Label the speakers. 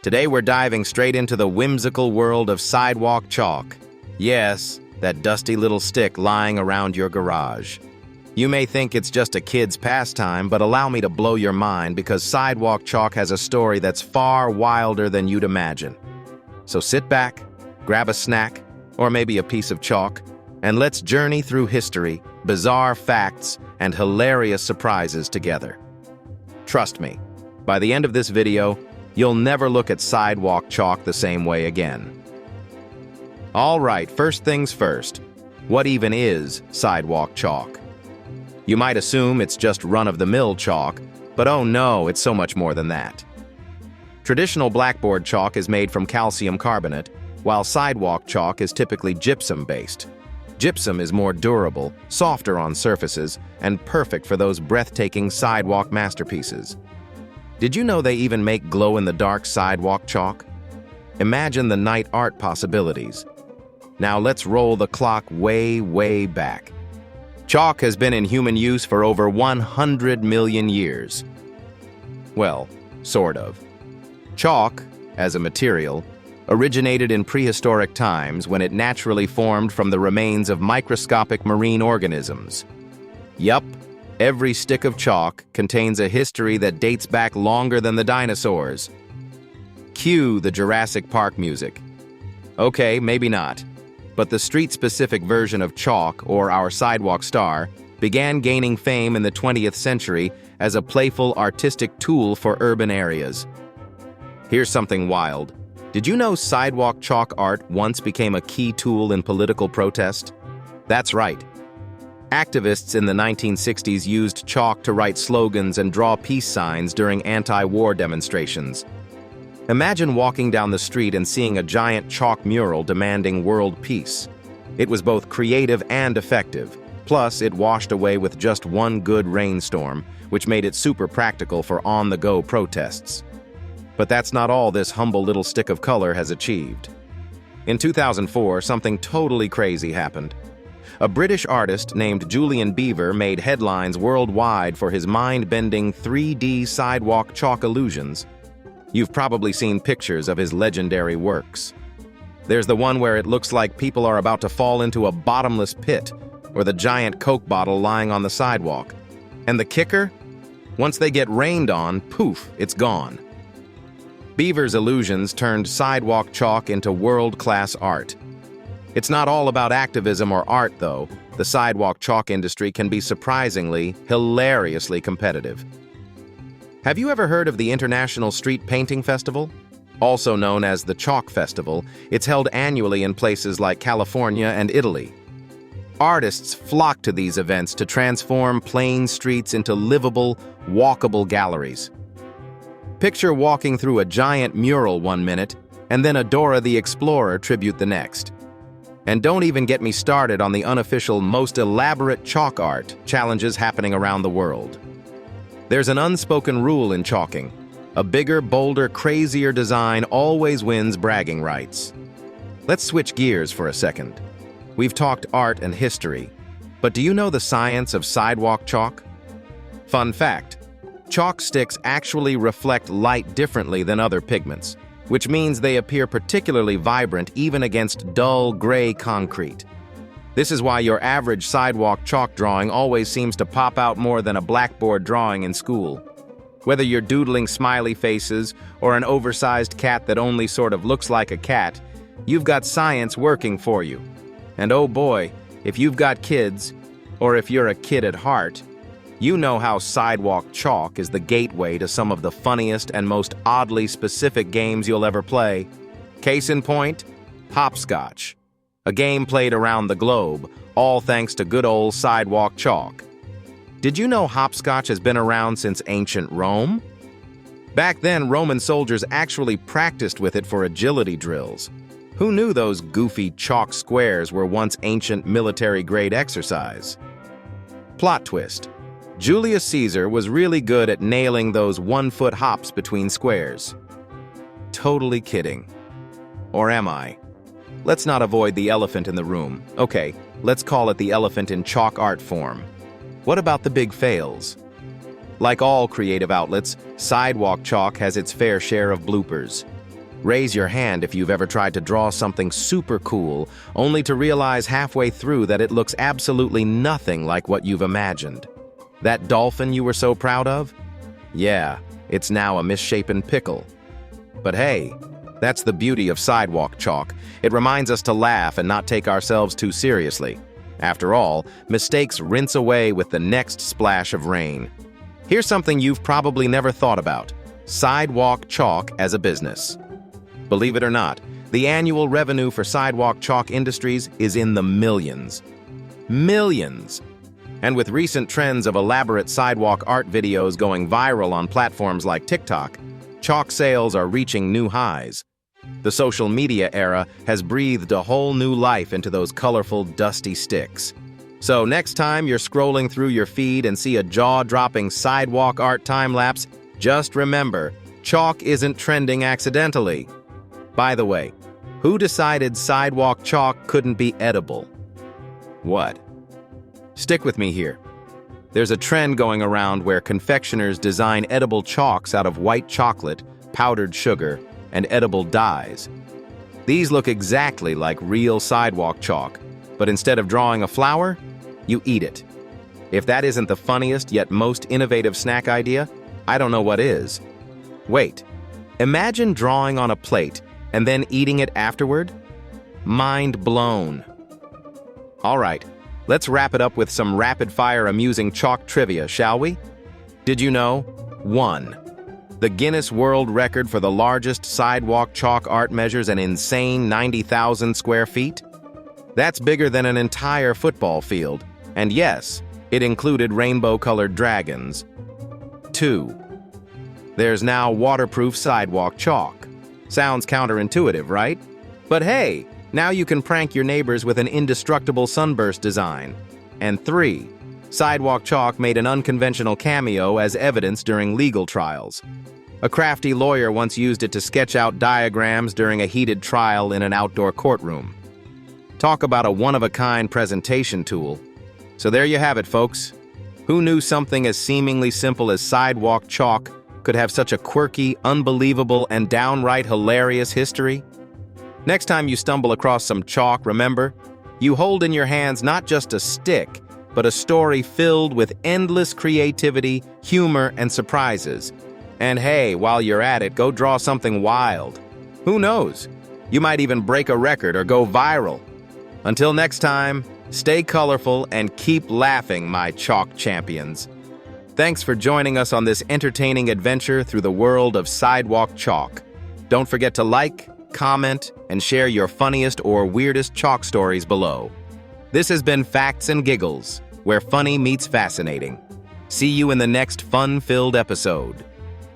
Speaker 1: Today we're diving straight into the whimsical world of sidewalk chalk. Yes, that dusty little stick lying around your garage. You may think it's just a kid's pastime, but allow me to blow your mind because sidewalk chalk has a story that's far wilder than you'd imagine. So sit back, grab a snack, or maybe a piece of chalk, and let's journey through history, bizarre facts, and hilarious surprises together. Trust me, by the end of this video, you'll never look at sidewalk chalk the same way again. All right, first things first. What even is sidewalk chalk? You might assume it's just run-of-the-mill chalk, but oh no, it's so much more than that. Traditional blackboard chalk is made from calcium carbonate, while sidewalk chalk is typically gypsum-based. Gypsum is more durable, softer on surfaces, and perfect for those breathtaking sidewalk masterpieces. Did you know they even make glow-in-the-dark sidewalk chalk? Imagine the night art possibilities. Now let's roll the clock way, way back. Chalk has been in human use for over 100 million years. Well, sort of. Chalk, as a material, originated in prehistoric times when it naturally formed from the remains of microscopic marine organisms. Yup, every stick of chalk contains a history that dates back longer than the dinosaurs. Cue the Jurassic Park music. Okay, maybe not. But the street-specific version of chalk, or our sidewalk star, began gaining fame in the 20th century as a playful artistic tool for urban areas. Here's something wild. Did you know sidewalk chalk art once became a key tool in political protest? That's right. Activists in the 1960s used chalk to write slogans and draw peace signs during anti-war demonstrations. Imagine walking down the street and seeing a giant chalk mural demanding world peace. It was both creative and effective. Plus, it washed away with just one good rainstorm, which made it super practical for on-the-go protests. But that's not all this humble little stick of color has achieved. In 2004, something totally crazy happened. A British artist named Julian Beaver made headlines worldwide for his mind-bending 3D sidewalk chalk illusions. You've probably seen pictures of his legendary works. There's the one where it looks like people are about to fall into a bottomless pit, or the giant Coke bottle lying on the sidewalk. And the kicker? Once they get rained on, poof, it's gone. Beaver's illusions turned sidewalk chalk into world-class art. It's not all about activism or art, though. The sidewalk chalk industry can be surprisingly, hilariously competitive. Have you ever heard of the International Street Painting Festival? Also known as the Chalk Festival, it's held annually in places like California and Italy. Artists flock to these events to transform plain streets into livable, walkable galleries. Picture walking through a giant mural one minute, and then a Dora the Explorer tribute the next. And don't even get me started on the unofficial, most elaborate chalk art challenges happening around the world. There's an unspoken rule in chalking. A bigger, bolder, crazier design always wins bragging rights. Let's switch gears for a second. We've talked art and history, but do you know the science of sidewalk chalk? Fun fact, chalk sticks actually reflect light differently than other pigments, which means they appear particularly vibrant even against dull, gray concrete. This is why your average sidewalk chalk drawing always seems to pop out more than a blackboard drawing in school. Whether you're doodling smiley faces or an oversized cat that only sort of looks like a cat, you've got science working for you. And oh boy, if you've got kids, or if you're a kid at heart, you know how sidewalk chalk is the gateway to some of the funniest and most oddly specific games you'll ever play. Case in point, hopscotch. A game played around the globe, all thanks to good old sidewalk chalk. Did you know hopscotch has been around since ancient Rome? Back then, Roman soldiers actually practiced with it for agility drills. Who knew those goofy chalk squares were once ancient military-grade exercise? Plot twist. Julius Caesar was really good at nailing those one-foot hops between squares. Totally kidding. Or am I? Let's not avoid the elephant in the room. Okay, let's call it the elephant in chalk art form. What about the big fails? Like all creative outlets, sidewalk chalk has its fair share of bloopers. Raise your hand if you've ever tried to draw something super cool, only to realize halfway through that it looks absolutely nothing like what you've imagined. That dolphin you were so proud of? Yeah, it's now a misshapen pickle. But hey, that's the beauty of sidewalk chalk. It reminds us to laugh and not take ourselves too seriously. After all, mistakes rinse away with the next splash of rain. Here's something you've probably never thought about: sidewalk chalk as a business. Believe it or not, the annual revenue for sidewalk chalk industries is in the millions. Millions! And with recent trends of elaborate sidewalk art videos going viral on platforms like TikTok, chalk sales are reaching new highs. The social media era has breathed a whole new life into those colorful, dusty sticks. So next time you're scrolling through your feed and see a jaw-dropping sidewalk art time-lapse, just remember, chalk isn't trending accidentally. By the way, who decided sidewalk chalk couldn't be edible? What? Stick with me here. There's a trend going around where confectioners design edible chalks out of white chocolate, powdered sugar, and edible dyes. These look exactly like real sidewalk chalk, but instead of drawing a flower, you eat it. If that isn't the funniest yet most innovative snack idea, I don't know what is. Wait, imagine drawing on a plate and then eating it afterward? Mind blown. All right, let's wrap it up with some rapid-fire amusing chalk trivia, shall we? Did you know? 1. The Guinness World Record for the largest sidewalk chalk art measures an insane 90,000 square feet. That's bigger than an entire football field. And yes, it included rainbow-colored dragons. 2. There's now waterproof sidewalk chalk. Sounds counterintuitive, right? But hey, now you can prank your neighbors with an indestructible sunburst design. And 3. Sidewalk chalk made an unconventional cameo as evidence during legal trials. A crafty lawyer once used it to sketch out diagrams during a heated trial in an outdoor courtroom. Talk about a one-of-a-kind presentation tool. So there you have it, folks. Who knew something as seemingly simple as sidewalk chalk could have such a quirky, unbelievable, and downright hilarious history? Next time you stumble across some chalk, remember, you hold in your hands not just a stick, but a story filled with endless creativity, humor, and surprises. And hey, while you're at it, go draw something wild. Who knows? You might even break a record or go viral. Until next time, stay colorful and keep laughing, my chalk champions. Thanks for joining us on this entertaining adventure through the world of sidewalk chalk. Don't forget to like, comment, and share your funniest or weirdest chalk stories below. This has been Facts and Giggles, where funny meets fascinating. See you in the next fun-filled episode.